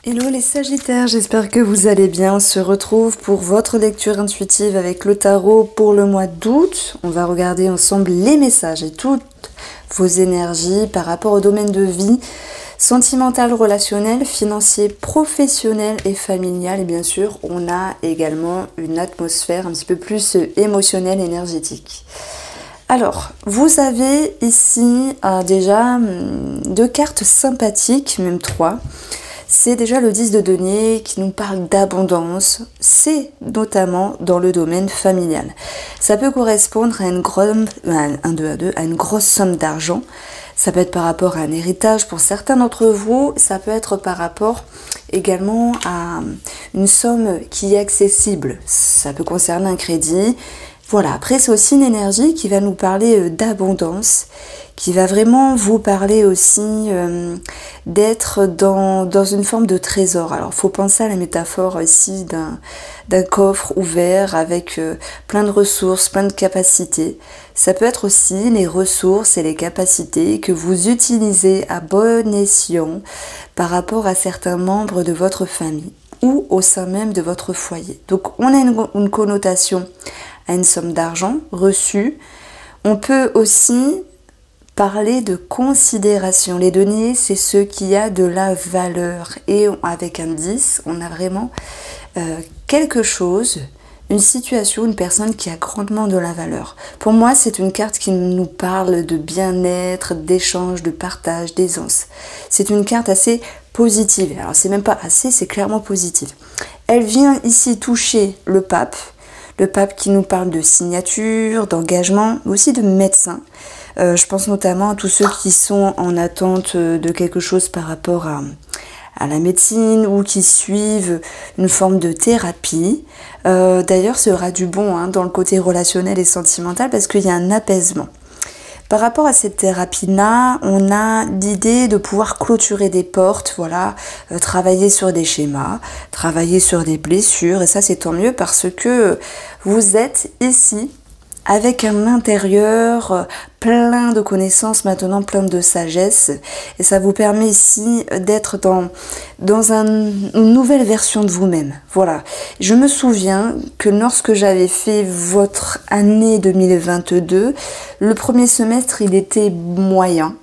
Hello les Sagittaires, j'espère que vous allez bien. On se retrouve pour votre lecture intuitive avec le tarot pour le mois d'août. On va regarder ensemble les messages et toutes vos énergies par rapport au domaine de vie, sentimental, relationnel, financier, professionnel et familial. Et bien sûr, on a également une atmosphère un petit peu plus émotionnelle, énergétique. Alors, vous avez ici déjà deux cartes sympathiques, même trois. C'est déjà le 10 de denier qui nous parle d'abondance, c'est notamment dans le domaine familial. Ça peut correspondre à une grosse somme d'argent, ça peut être par rapport à un héritage pour certains d'entre vous, ça peut être par rapport également à une somme qui est accessible, ça peut concerner un crédit. Voilà, après c'est aussi une énergie qui va nous parler d'abondance, qui va vraiment vous parler aussi d'être dans une forme de trésor. Alors, il faut penser à la métaphore ici d'un coffre ouvert avec plein de ressources, plein de capacités. Ça peut être aussi les ressources et les capacités que vous utilisez à bon escient par rapport à certains membres de votre famille ou au sein même de votre foyer. Donc, on a une connotation à une somme d'argent reçue. On peut aussi parler de considération. Les deniers, c'est ce qui a de la valeur. Et avec un 10, on a vraiment quelque chose, une situation, une personne qui a grandement de la valeur. Pour moi, c'est une carte qui nous parle de bien-être, d'échange, de partage, d'aisance. C'est une carte assez positive. Alors, c'est même pas assez, c'est clairement positif. Elle vient ici toucher le pape. Le pape qui nous parle de signature, d'engagement, mais aussi de médecin. Je pense notamment à tous ceux qui sont en attente de quelque chose par rapport à la médecine ou qui suivent une forme de thérapie. D'ailleurs, ce sera du bon dans le côté relationnel et sentimental parce qu'il y a un apaisement. Par rapport à cette thérapie-là, on a l'idée de pouvoir clôturer des portes, voilà, travailler sur des schémas, travailler sur des blessures, et ça c'est tant mieux parce que vous êtes ici avec un intérieur plein de connaissances, maintenant plein de sagesse, et ça vous permet ici d'être dans une nouvelle version de vous-même. Voilà, je me souviens que lorsque j'avais fait votre année 2022, le premier semestre il était moyen,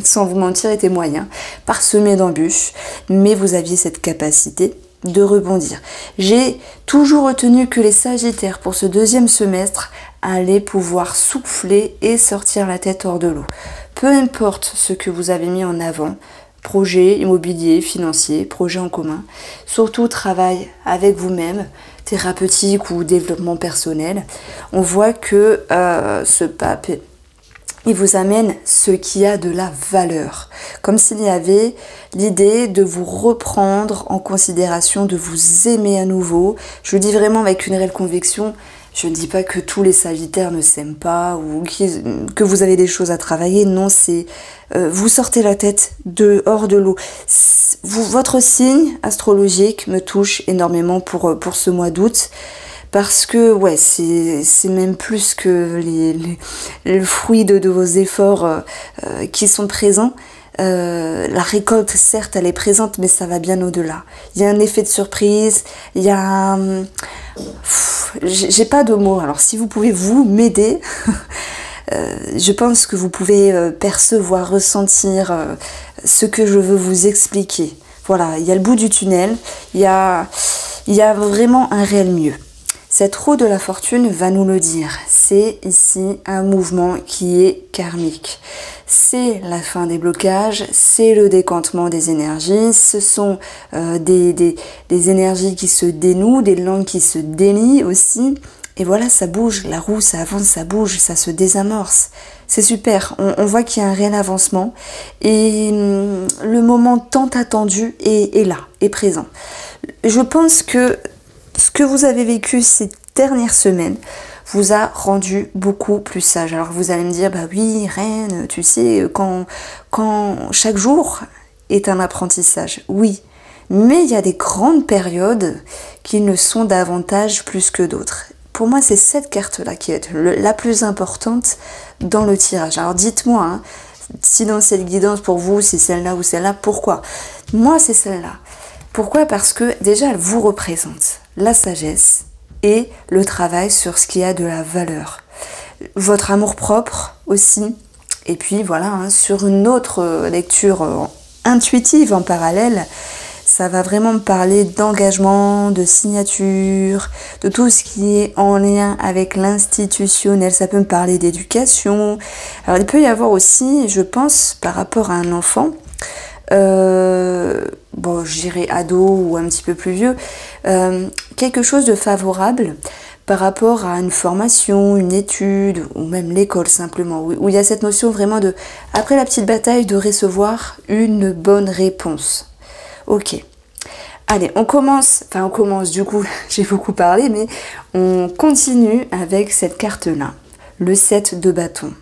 sans vous mentir, il était moyen, parsemé d'embûches, mais vous aviez cette capacité de rebondir. J'ai toujours retenu que les Sagittaires pour ce deuxième semestre allaient pouvoir souffler et sortir la tête hors de l'eau. Peu importe ce que vous avez mis en avant, projet immobilier, financier, projet en commun, surtout travail avec vous-même, thérapeutique ou développement personnel, on voit que ce pape, il vous amène ce qui a de la valeur. Comme s'il y avait l'idée de vous reprendre en considération, de vous aimer à nouveau. Je le dis vraiment avec une réelle conviction. Je ne dis pas que tous les Sagittaires ne s'aiment pas ou que vous avez des choses à travailler. Non, c'est vous sortez la tête hors de l'eau. Votre signe astrologique me touche énormément pour ce mois d'août. Parce que ouais, c'est même plus que les fruits de vos efforts qui sont présents. La récolte, certes, elle est présente, mais ça va bien au-delà. Il y a un effet de surprise, il y a... j'ai pas de mots, alors si vous pouvez vous m'aider, je pense que vous pouvez percevoir, ressentir ce que je veux vous expliquer. Voilà, il y a le bout du tunnel, il y a vraiment un réel mieux. Cette roue de la fortune va nous le dire. C'est ici un mouvement qui est karmique. C'est la fin des blocages, c'est le décantement des énergies, ce sont des énergies qui se dénouent, des langues qui se délient aussi. Et voilà, ça bouge, la roue, ça avance, ça bouge, ça se désamorce. C'est super, on voit qu'il y a un réel avancement et le moment tant attendu est là, est présent. Je pense que ce que vous avez vécu ces dernières semaines vous a rendu beaucoup plus sage. Alors vous allez me dire, bah oui, Reine, tu sais, quand chaque jour est un apprentissage, oui. Mais il y a des grandes périodes qui le sont davantage plus que d'autres. Pour moi, c'est cette carte-là qui est la plus importante dans le tirage. Alors dites-moi, si dans cette guidance pour vous, c'est celle-là ou celle-là, pourquoi? Moi, c'est celle-là. Pourquoi? Parce que déjà, elle vous représente la sagesse et le travail sur ce qui a de la valeur. Votre amour-propre aussi. Et puis voilà, hein, sur une autre lecture intuitive en parallèle, ça va vraiment me parler d'engagement, de signature, de tout ce qui est en lien avec l'institutionnel. Ça peut me parler d'éducation. Alors il peut y avoir aussi, je pense, par rapport à un enfant, bon, je dirais ado ou un petit peu plus vieux, quelque chose de favorable par rapport à une formation, une étude, ou même l'école simplement, où il y a cette notion vraiment de, après la petite bataille, de recevoir une bonne réponse. Ok. Allez, on commence du coup, j'ai beaucoup parlé, mais on continue avec cette carte-là, le 7 de bâton.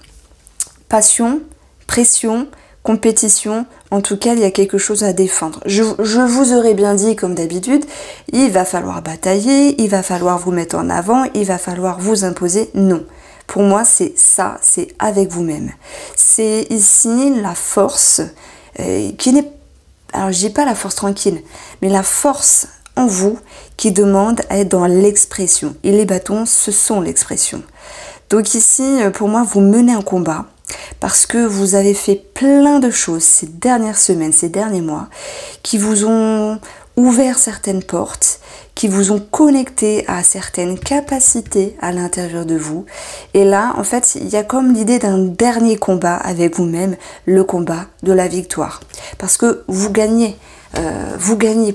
Passion, pression, compétition, en tout cas, il y a quelque chose à défendre. Je vous aurais bien dit, comme d'habitude, il va falloir batailler, il va falloir vous mettre en avant, il va falloir vous imposer. Non. Pour moi, c'est ça, c'est avec vous-même. C'est ici la force qui n'est... Alors, je dis pas la force tranquille, mais la force en vous qui demande à être dans l'expression. Et les bâtons, ce sont l'expression. Donc ici, pour moi, vous menez un combat parce que vous avez fait plein de choses ces dernières semaines, ces derniers mois, qui vous ont ouvert certaines portes, qui vous ont connecté à certaines capacités à l'intérieur de vous. Et là, en fait, il y a comme l'idée d'un dernier combat avec vous-même, le combat de la victoire. Parce que vous gagnez.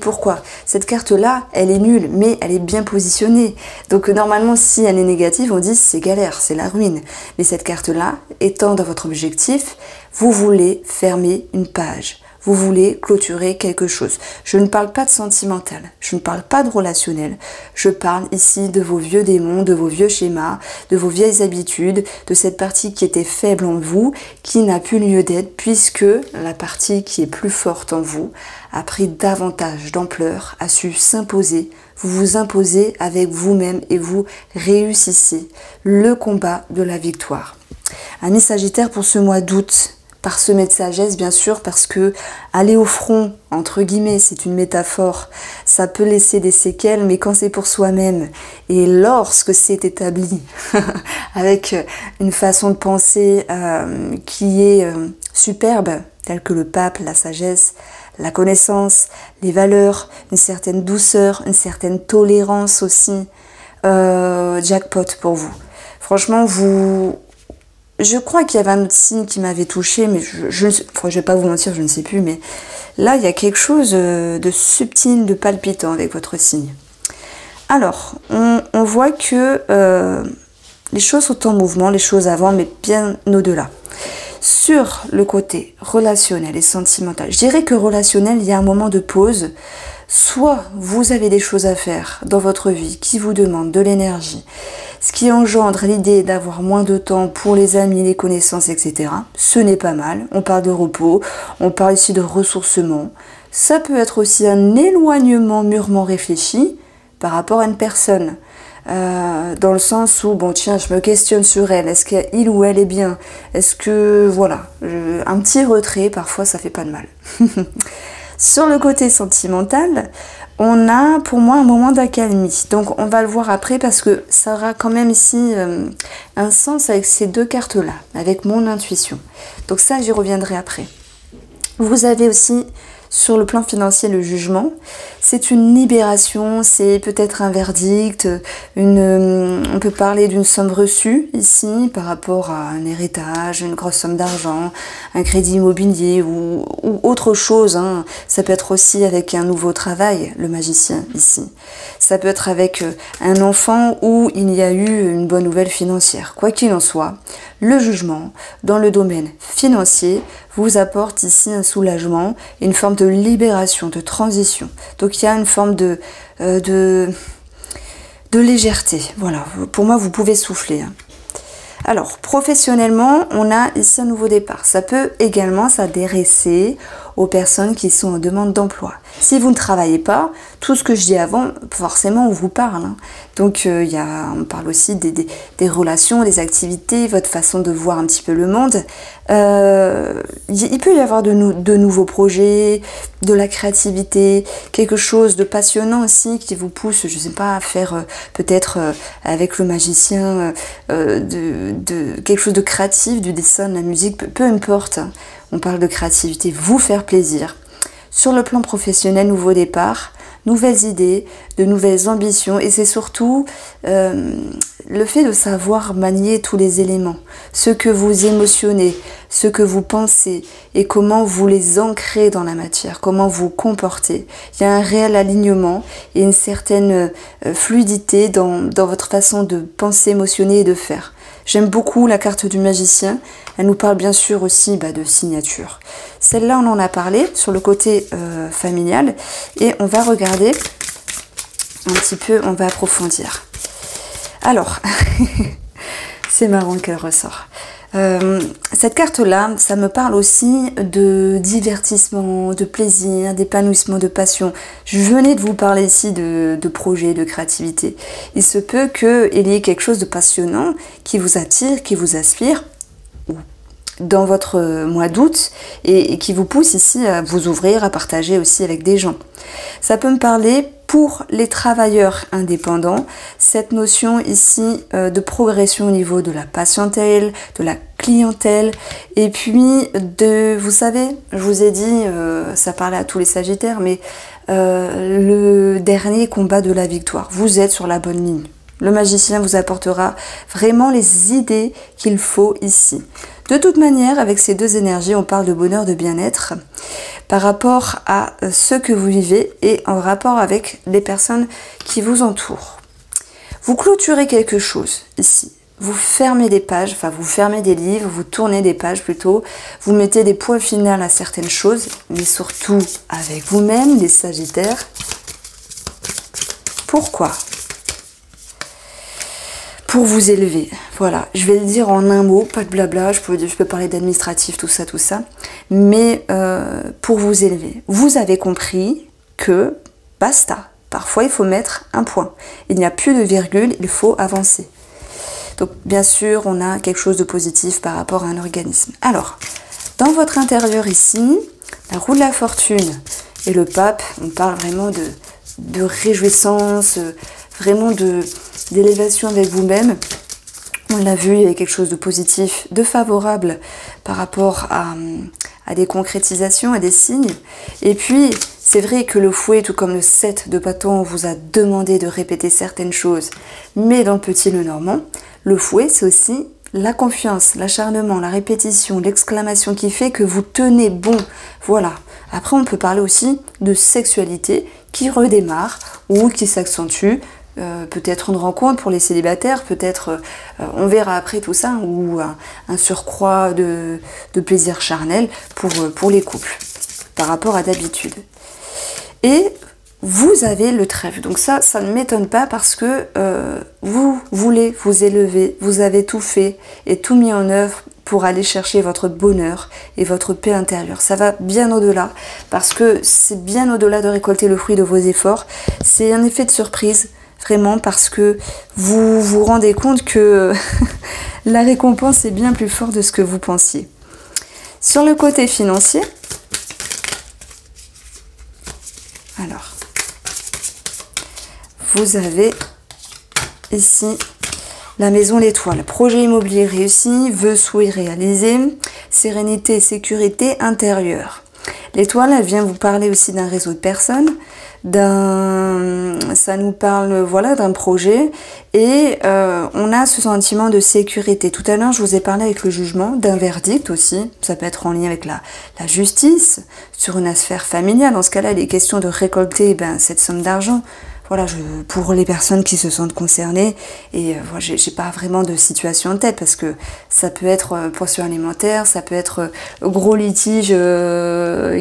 Pourquoi? Cette carte-là, elle est nulle, mais elle est bien positionnée. Donc normalement, si elle est négative, on dit c'est galère, c'est la ruine. Mais cette carte-là, étant dans votre objectif, vous voulez fermer une page. Vous voulez clôturer quelque chose. Je ne parle pas de sentimental, je ne parle pas de relationnel. Je parle ici de vos vieux démons, de vos vieux schémas, de vos vieilles habitudes, de cette partie qui était faible en vous, qui n'a plus lieu d'être, puisque la partie qui est plus forte en vous a pris davantage d'ampleur, a su s'imposer. Vous vous imposez avec vous-même et vous réussissez le combat de la victoire. Amis Sagittaire, pour ce mois d'août, parsemé de sagesse, bien sûr, parce que aller au front, entre guillemets, c'est une métaphore, ça peut laisser des séquelles, mais quand c'est pour soi-même, et lorsque c'est établi, avec une façon de penser qui est superbe, telle que le pape, la sagesse, la connaissance, les valeurs, une certaine douceur, une certaine tolérance aussi, jackpot pour vous. Franchement, je crois qu'il y avait un autre signe qui m'avait touchée, mais je vais pas vous mentir, je ne sais plus, mais là, il y a quelque chose de subtil, de palpitant avec votre signe. Alors, on voit que les choses sont en mouvement, les choses avancent, mais bien au-delà. Sur le côté relationnel et sentimental, je dirais que relationnel, il y a un moment de pause. Soit vous avez des choses à faire dans votre vie qui vous demandent de l'énergie, ce qui engendre l'idée d'avoir moins de temps pour les amis, les connaissances, etc. Ce n'est pas mal. On parle de repos, on parle ici de ressourcement. Ça peut être aussi un éloignement mûrement réfléchi par rapport à une personne. Dans le sens où, bon tiens, je me questionne sur elle, est-ce qu'il ou elle est bien? Est-ce que, voilà, un petit retrait, parfois ça fait pas de mal. Sur le côté sentimental, on a pour moi un moment d'accalmie. Donc on va le voir après parce que ça aura quand même ici un sens avec ces deux cartes-là, avec mon intuition. Donc ça, j'y reviendrai après. Vous avez aussi sur le plan financier le jugement. C'est une libération, c'est peut-être un verdict, on peut parler d'une somme reçue ici par rapport à un héritage, une grosse somme d'argent, un crédit immobilier ou autre chose. Hein. Ça peut être aussi avec un nouveau travail, le magicien ici. Ça peut être avec un enfant où il y a eu une bonne nouvelle financière. Quoi qu'il en soit, le jugement dans le domaine financier vous apporte ici un soulagement, une forme de libération, de transition. Donc il y a une forme de légèreté. Voilà, pour moi vous pouvez souffler. Hein. Alors professionnellement, on a ici un nouveau départ. Ça peut également s'adresser aux personnes qui sont en demande d'emploi. Si vous ne travaillez pas, tout ce que je dis avant, forcément, on vous parle. Hein. Donc, on parle aussi des relations, des activités, votre façon de voir un petit peu le monde. Il peut y avoir de nouveaux projets, de la créativité, quelque chose de passionnant aussi qui vous pousse, je ne sais pas, à faire peut-être avec le magicien quelque chose de créatif, du dessin, de la musique, peu importe. On parle de créativité, vous faire plaisir. Sur le plan professionnel, nouveau départ, nouvelles idées, de nouvelles ambitions et c'est surtout le fait de savoir manier tous les éléments, ce que vous émotionnez, ce que vous pensez et comment vous les ancrez dans la matière, comment vous comportez. Il y a un réel alignement et une certaine fluidité dans votre façon de penser, émotionner et de faire. J'aime beaucoup la carte du magicien. Elle nous parle bien sûr aussi de signature. Celle-là, on en a parlé sur le côté familial. Et on va regarder un petit peu, on va approfondir. Alors, c'est marrant qu'elle ressort. Cette carte-là, ça me parle aussi de divertissement, de plaisir, d'épanouissement, de passion. Je venais de vous parler ici de projet, de créativité. Il se peut qu'il y ait quelque chose de passionnant qui vous attire, qui vous aspire dans votre mois d'août et qui vous pousse ici à vous ouvrir, à partager aussi avec des gens. Ça peut me parler pour les travailleurs indépendants, cette notion ici de progression au niveau de la patientèle, de la clientèle et puis vous savez, je vous ai dit, ça parlait à tous les sagittaires, mais le dernier combat de la victoire. Vous êtes sur la bonne ligne. Le magicien vous apportera vraiment les idées qu'il faut ici. De toute manière, avec ces deux énergies, on parle de bonheur, de bien-être par rapport à ce que vous vivez et en rapport avec les personnes qui vous entourent. Vous clôturez quelque chose ici. Vous fermez des pages, enfin vous fermez des livres, vous tournez des pages plutôt, vous mettez des points finaux à certaines choses, mais surtout avec vous-même, les sagittaires. Pourquoi ? Pour vous élever, voilà, je vais le dire en un mot, pas de blabla, je peux parler d'administratif, tout ça, mais pour vous élever. Vous avez compris que basta, parfois il faut mettre un point, il n'y a plus de virgule, il faut avancer. Donc bien sûr, on a quelque chose de positif par rapport à un organisme. Alors, dans votre intérieur ici, la roue de la fortune et le pape, on parle vraiment de réjouissance, vraiment d'élévation avec vous-même. On l'a vu, il y a quelque chose de positif, de favorable par rapport à des concrétisations, à des signes. Et puis, c'est vrai que le fouet, tout comme le 7 de bâton, vous a demandé de répéter certaines choses. Mais dans le petit le normand, le fouet, c'est aussi la confiance, l'acharnement, la répétition, l'exclamation qui fait que vous tenez bon. Voilà. Après, on peut parler aussi de sexualité qui redémarre ou qui s'accentue. Peut-être une rencontre pour les célibataires, peut-être, on verra après tout ça, ou un surcroît de plaisir charnel pour les couples, par rapport à d'habitude. Et vous avez le trèfle, donc ça ne m'étonne pas parce que vous voulez vous élever, vous avez tout fait et tout mis en œuvre pour aller chercher votre bonheur et votre paix intérieure. Ça va bien au-delà, parce que c'est bien au-delà de récolter le fruit de vos efforts, c'est un effet de surprise, vraiment, parce que vous vous rendez compte que la récompense est bien plus forte de ce que vous pensiez. Sur le côté financier, alors, vous avez ici la maison l'étoile. Projet immobilier réussi, vœux, souhaits réalisés, sérénité et sécurité intérieure. L'étoile, elle vient vous parler aussi d'un réseau de personnes, ça nous parle voilà d'un projet et on a ce sentiment de sécurité. Tout à l'heure, je vous ai parlé avec le jugement, d'un verdict aussi. Ça peut être en lien avec la justice, sur une affaire familiale. Dans ce cas-là, il est question de récolter cette somme d'argent. Voilà, pour les personnes qui se sentent concernées, et voilà, j'ai pas vraiment de situation en tête parce que ça peut être pension alimentaire, ça peut être gros litige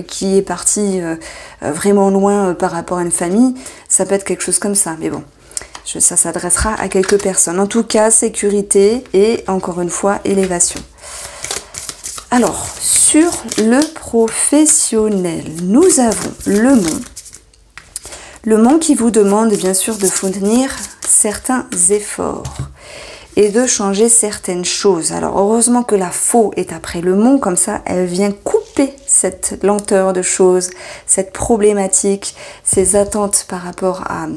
qui est parti vraiment loin par rapport à une famille, ça peut être quelque chose comme ça, mais bon, ça s'adressera à quelques personnes. En tout cas, sécurité et encore une fois, élévation. Alors, sur le professionnel, nous avons le Mont. Le Mont qui vous demande bien sûr de fournir certains efforts et de changer certaines choses. Alors, heureusement que la faux est après le Mont, comme ça, elle vient couper cette lenteur de choses, cette problématique, ces attentes par rapport à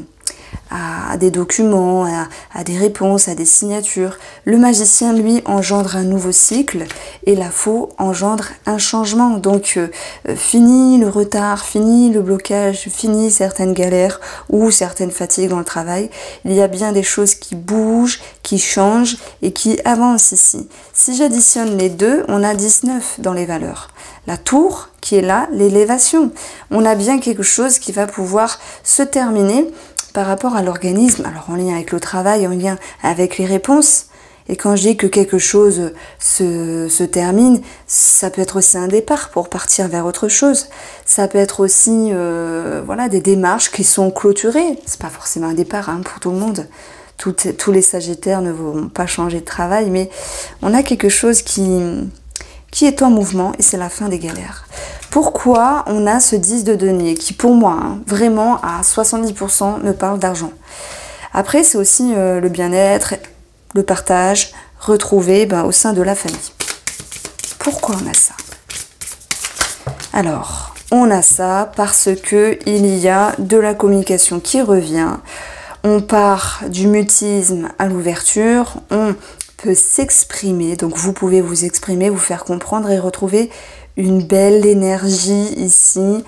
des documents, à des réponses, à des signatures. Le magicien, lui, engendre un nouveau cycle et la faux engendre un changement. Donc, fini le retard, fini le blocage, fini certaines galères ou certaines fatigues dans le travail. Il y a bien des choses qui bougent, qui changent et qui avancent ici. Si j'additionne les deux, on a 19 dans les valeurs. La tour qui est là, l'élévation. On a bien quelque chose qui va pouvoir se terminer par rapport à l'organisme, alors en lien avec le travail, en lien avec les réponses. Et quand je dis que quelque chose se termine, ça peut être aussi un départ pour partir vers autre chose. Ça peut être aussi voilà, des démarches qui sont clôturées. C'est pas forcément un départ pour tout le monde. Tous les sagittaires ne vont pas changer de travail, mais on a quelque chose qui est en mouvement et c'est la fin des galères. Pourquoi on a ce 10 de denier qui, pour moi, vraiment à 70% me parle d'argent. Après, c'est aussi le bien-être, le partage, retrouvé au sein de la famille. Pourquoi on a ça? Alors, on a ça parce que il y a de la communication qui revient. On part du mutisme à l'ouverture. On peut s'exprimer. Donc, vous pouvez vous exprimer, vous faire comprendre et retrouver une belle énergie ici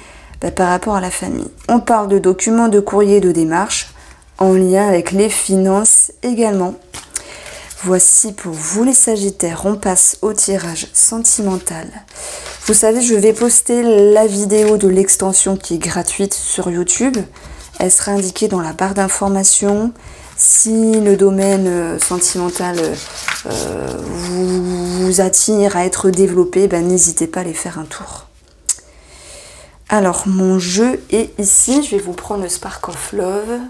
par rapport à la famille. On parle de documents, de courriers, de démarches en lien avec les finances également. Voici pour vous les Sagittaires, on passe au tirage sentimental. Vous savez, je vais poster la vidéo de l'extension qui est gratuite sur YouTube. Elle sera indiquée dans la barre d'informations. Si le domaine sentimental vous attire à être développé, n'hésitez pas à aller faire un tour. Alors, mon jeu est ici. Je vais vous prendre le Spark of Love.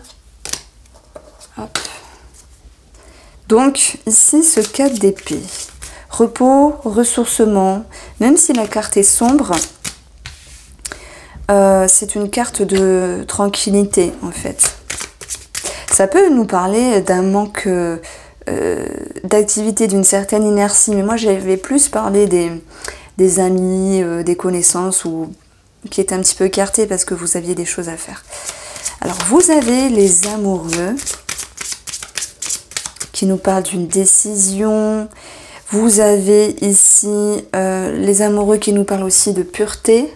Hop. Donc, ici, ce 4 d'épée. Repos, ressourcement. Même si la carte est sombre, c'est une carte de tranquillité, en fait. Ça peut nous parler d'un manque d'activité, d'une certaine inertie. Mais moi, j'avais plus parlé des amis, des connaissances qui étaient un petit peu écartés parce que vous aviez des choses à faire. Alors, vous avez les amoureux qui nous parlent d'une décision. Vous avez ici les amoureux qui nous parlent aussi de pureté,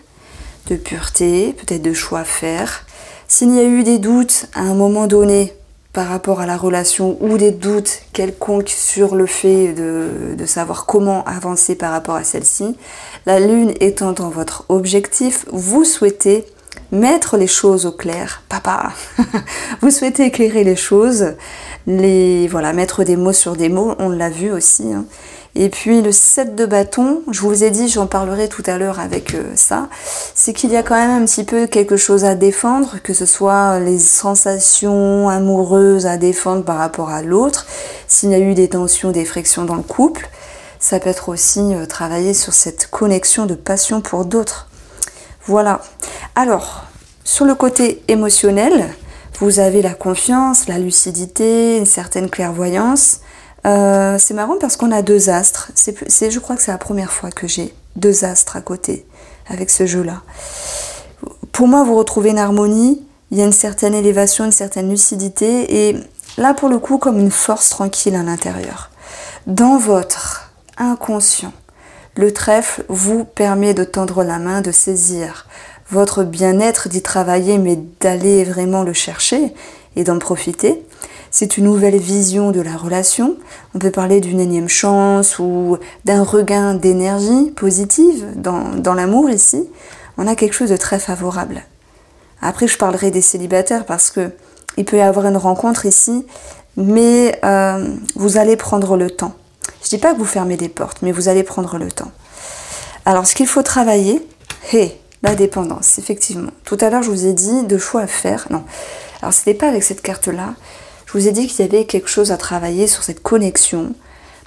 peut-être de choix à faire. S'il y a eu des doutes à un moment donné, par rapport à la relation ou des doutes quelconques sur le fait de savoir comment avancer par rapport à celle-ci, la lune étant dans votre objectif, vous souhaitez mettre les choses au clair. Papa, vous souhaitez éclairer les choses, voilà, mettre des mots sur des mots, on l'a vu aussi. Et puis le 7 de bâton, je vous ai dit, j'en parlerai tout à l'heure avec ça, c'est qu'il y a quand même un petit peu quelque chose à défendre, que ce soit les sensations amoureuses à défendre par rapport à l'autre, s'il y a eu des tensions, des frictions dans le couple, ça peut être aussi travailler sur cette connexion de passion pour d'autres. Voilà. Alors, sur le côté émotionnel, vous avez la confiance, la lucidité, une certaine clairvoyance. C'est marrant parce qu'on a deux astres. Je crois que c'est la première fois que j'ai deux astres à côté avec ce jeu-là. Pour moi, vous retrouvez une harmonie, il y a une certaine élévation, une certaine lucidité et là, pour le coup, comme une force tranquille à l'intérieur. Dans votre inconscient, le trèfle vous permet de tendre la main, de saisir votre bien-être, d'y travailler, mais d'aller vraiment le chercher et d'en profiter. C'est une nouvelle vision de la relation. On peut parler d'une énième chance ou d'un regain d'énergie positive dans l'amour ici. On a quelque chose de très favorable. Après, je parlerai des célibataires parce que il peut y avoir une rencontre ici, mais vous allez prendre le temps. Je ne dis pas que vous fermez des portes, mais vous allez prendre le temps. Alors, ce qu'il faut travailler, la dépendance, effectivement. Tout à l'heure, je vous ai dit de choix à faire. Non, alors ce n'était pas avec cette carte-là. Je vous ai dit qu'il y avait quelque chose à travailler sur cette connexion.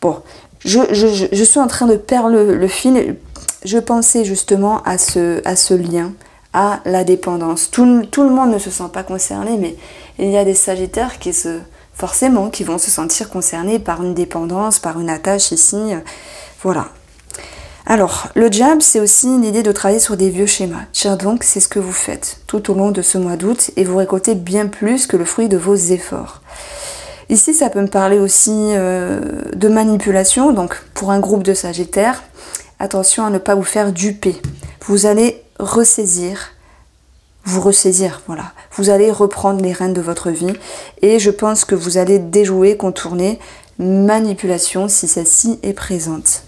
Bon, Je suis en train de perdre le fil. Je pensais justement à ce lien, à la dépendance. Tout le monde ne se sent pas concerné, mais il y a des Sagittaires forcément, qui vont se sentir concernés par une dépendance, par une attache ici. Voilà. Alors, le diable, c'est aussi l'idée de travailler sur des vieux schémas. Tiens donc, c'est ce que vous faites tout au long de ce mois d'août et vous récoltez bien plus que le fruit de vos efforts. Ici, ça peut me parler aussi de manipulation. Donc, pour un groupe de Sagittaires, attention à ne pas vous faire duper. Vous allez vous ressaisir, voilà. Vous allez reprendre les rênes de votre vie et je pense que vous allez déjouer, contourner manipulation si celle-ci est présente.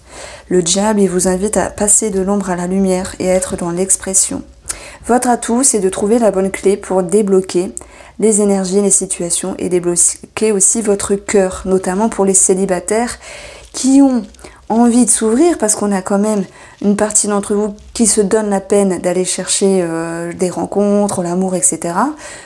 Le diable, il vous invite à passer de l'ombre à la lumière et à être dans l'expression. Votre atout, c'est de trouver la bonne clé pour débloquer les énergies, les situations et débloquer aussi votre cœur, notamment pour les célibataires qui ont envie de s'ouvrir parce qu'on a quand même une partie d'entre vous qui se donne la peine d'aller chercher des rencontres, l'amour, etc.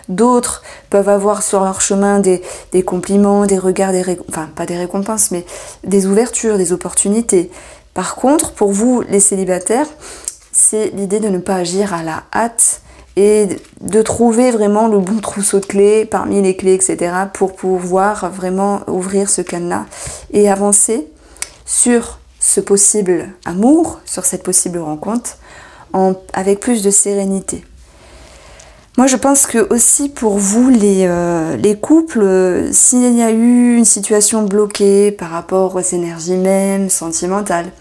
D'autres peuvent avoir sur leur chemin des compliments, des regards, enfin pas des récompenses, mais des ouvertures, des opportunités. Par contre, pour vous, les célibataires, c'est l'idée de ne pas agir à la hâte et de trouver vraiment le bon trousseau de clés parmi les clés, etc. pour pouvoir vraiment ouvrir ce cadenas et avancer sur ce possible amour, sur cette possible rencontre, avec plus de sérénité. Moi, je pense que aussi pour vous, les couples, s'il y a eu une situation bloquée par rapport aux énergies même sentimentales,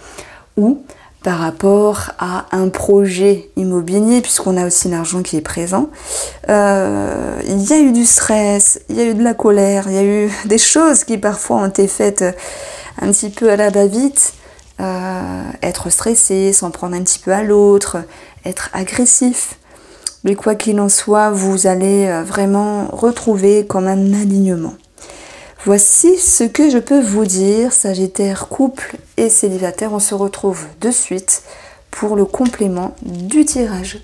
ou par rapport à un projet immobilier, puisqu'on a aussi l'argent qui est présent, il y a eu du stress, il y a eu de la colère, il y a eu des choses qui parfois ont été faites un petit peu à la va-vite, être stressé, s'en prendre un petit peu à l'autre, être agressif. Mais quoi qu'il en soit, vous allez vraiment retrouver comme un alignement. Voici ce que je peux vous dire, Sagittaire, couple et célibataire. On se retrouve de suite pour le complément du tirage.